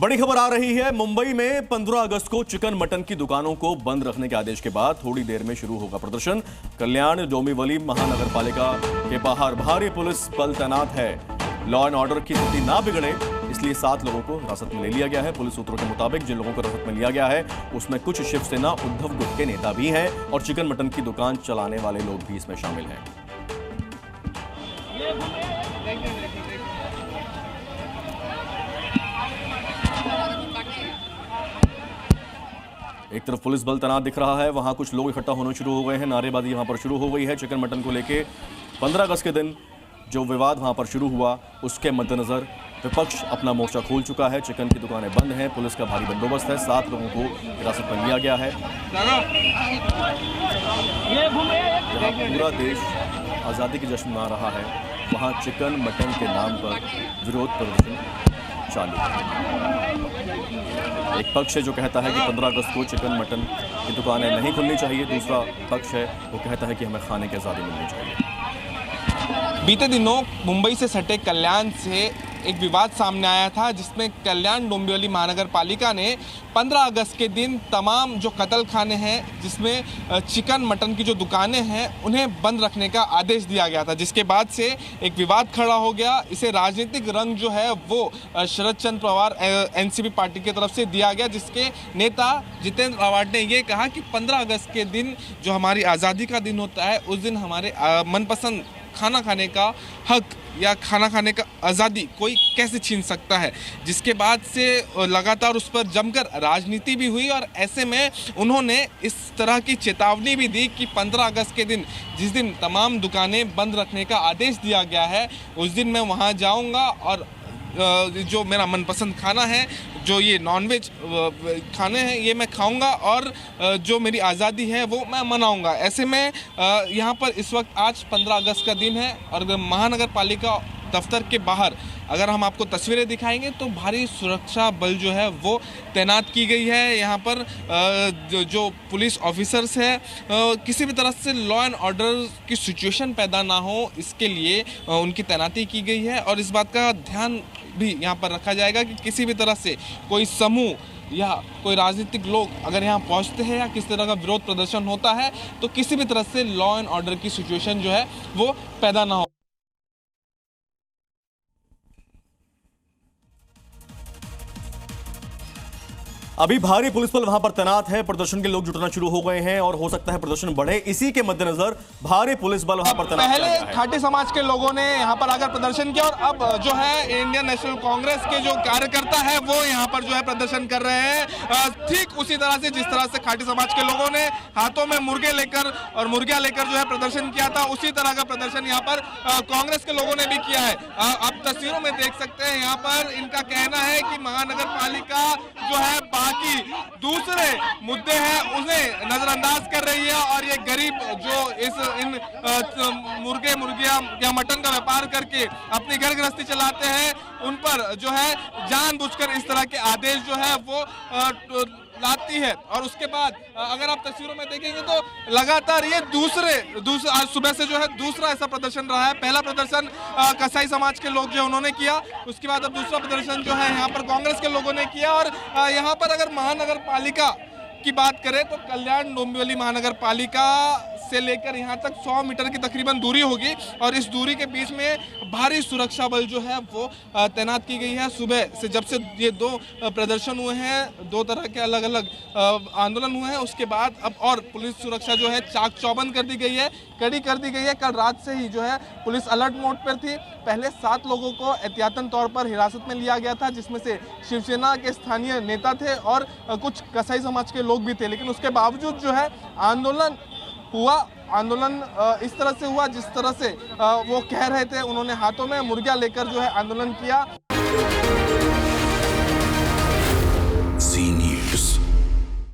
बड़ी खबर आ रही है। मुंबई में 15 अगस्त को चिकन मटन की दुकानों को बंद रखने के आदेश के बाद थोड़ी देर में शुरू होगा प्रदर्शन। कल्याण डोंबिवली महानगर पालिका के बाहर भारी पुलिस बल तैनात है। लॉ एंड ऑर्डर की स्थिति ना बिगड़े इसलिए 7 लोगों को हिरासत में ले लिया गया है। पुलिस सूत्रों के मुताबिक जिन लोगों को हिरासत में लिया गया है उसमें कुछ शिवसेना उद्धव गुट के नेता भी हैं और चिकन मटन की दुकान चलाने वाले लोग भी इसमें शामिल हैं। एक तरफ पुलिस बल तैनात दिख रहा है, वहां कुछ लोग इकट्ठा होना शुरू हो गए हैं। नारेबाजी यहां पर शुरू हो गई है। चिकन मटन को लेके 15 अगस्त के दिन जो विवाद वहां पर शुरू हुआ उसके मद्देनजर विपक्ष अपना मोर्चा खोल चुका है। चिकन की दुकानें बंद हैं, पुलिस का भारी बंदोबस्त है, 7 लोगों को हिरासत में लिया गया है। जहां पूरा देश आज़ादी की जश्न मना रहा है वहां चिकन मटन के नाम पर विरोध प्रदर्शन चालू है। एक पक्ष है जो कहता है कि 15 अगस्त को चिकन मटन की दुकानें नहीं खुलनी चाहिए, दूसरा पक्ष है वो कहता है कि हमें खाने की आज़ादी मिलनी चाहिए। बीते दिनों मुंबई से सटे कल्याण से एक विवाद सामने आया था जिसमें कल्याण डोंबिवली महानगर पालिका ने 15 अगस्त के दिन तमाम जो कत्ल खाने हैं जिसमें चिकन मटन की जो दुकानें हैं उन्हें बंद रखने का आदेश दिया गया था, जिसके बाद से एक विवाद खड़ा हो गया। इसे राजनीतिक रंग जो है वो शरद चंद्र पवार एनसीपी पार्टी की तरफ से दिया गया, जिसके नेता जितेंद्र आव्हाड ने ये कहा कि 15 अगस्त के दिन जो हमारी आज़ादी का दिन होता है उस दिन हमारे मनपसंद खाना खाने का हक या खाना खाने का आज़ादी कोई कैसे छीन सकता है, जिसके बाद से लगातार उस पर जमकर राजनीति भी हुई। और ऐसे में उन्होंने इस तरह की चेतावनी भी दी कि 15 अगस्त के दिन जिस दिन तमाम दुकानें बंद रखने का आदेश दिया गया है उस दिन मैं वहां जाऊंगा और जो मेरा मनपसंद खाना है, जो ये नॉनवेज खाने हैं ये मैं खाऊंगा और जो मेरी आज़ादी है वो मैं मनाऊंगा। ऐसे में यहाँ पर इस वक्त आज 15 अगस्त का दिन है और महानगर पालिका दफ्तर के बाहर अगर हम आपको तस्वीरें दिखाएंगे तो भारी सुरक्षा बल जो है वो तैनात की गई है। यहाँ पर जो पुलिस ऑफिसर्स है किसी भी तरह से लॉ एंड ऑर्डर की सिचुएशन पैदा ना हो इसके लिए उनकी तैनाती की गई है और इस बात का ध्यान भी यहाँ पर रखा जाएगा कि किसी भी तरह से कोई समूह या कोई राजनीतिक लोग अगर यहाँ पहुँचते हैं या किस तरह का विरोध प्रदर्शन होता है तो किसी भी तरह से लॉ एंड ऑर्डर की सिचुएशन जो है वो पैदा ना हो। अभी भारी पुलिस बल वहां पर तैनात है, प्रदर्शन के लोग जुटना शुरू हो गए हैं और हो सकता है प्रदर्शन बढ़े। इसी के मद्देनजर भारी पुलिस बल वहां पर तैनात पहले खाटी समाज के लोगों ने यहां पर आकर प्रदर्शन किया और अब जो है इंडियन नेशनल कांग्रेस के जो कार्यकर्ता है वो यहां पर जो है प्रदर्शन कर रहे हैं। ठीक उसी तरह से जिस तरह से खाटी समाज के लोगों ने हाथों में मुर्गे लेकर और मुर्गियां लेकर जो है प्रदर्शन किया था, उसी तरह का प्रदर्शन यहाँ पर कांग्रेस के लोगों ने भी किया है। आप तस्वीरों में देख सकते हैं यहाँ पर इनका कहना है कि महानगर पालिका जो है बाकी दूसरे मुद्दे हैं उन्हें नजरअंदाज कर रही है और ये गरीब जो इन मुर्गियां या मटन का व्यापार करके अपनी घर गृहस्थी चलाते हैं उन पर जो है जानबूझकर इस तरह के आदेश जो है वो लाती है। और उसके बाद अगर आप तस्वीरों में देखेंगे तो लगातार ये दूसरा आज सुबह से जो है दूसरा ऐसा प्रदर्शन रहा है। पहला प्रदर्शन कसाई समाज के लोग जो है उन्होंने किया, उसके बाद अब दूसरा प्रदर्शन जो है यहाँ पर कांग्रेस के लोगों ने किया। और यहाँ पर अगर महानगर पालिका की बात करें तो कल्याण डोंबिवली महानगर पालिका से लेकर यहाँ तक 100 मीटर की तकरीबन दूरी होगी और इस दूरी के बीच में भारी सुरक्षा बल जो है वो तैनात की गई है। सुबह से जब से ये 2 प्रदर्शन हुए हैं, 2 तरह के अलग अलग आंदोलन हुए हैं, उसके बाद अब और पुलिस सुरक्षा जो है चाक चौबंद कर दी गई है, कड़ी कर दी गई है। कल रात से ही जो है पुलिस अलर्ट मोड पर थी। पहले 7 लोगों को एहतियातन तौर पर हिरासत में लिया गया था जिसमें से शिवसेना के स्थानीय नेता थे और कुछ कसाई समाज के लोग भी थे, लेकिन उसके बावजूद जो है आंदोलन हुआ। आंदोलन इस तरह से हुआ जिस तरह से वो कह रहे थे, उन्होंने हाथों में मुर्गियां लेकर जो है आंदोलन किया।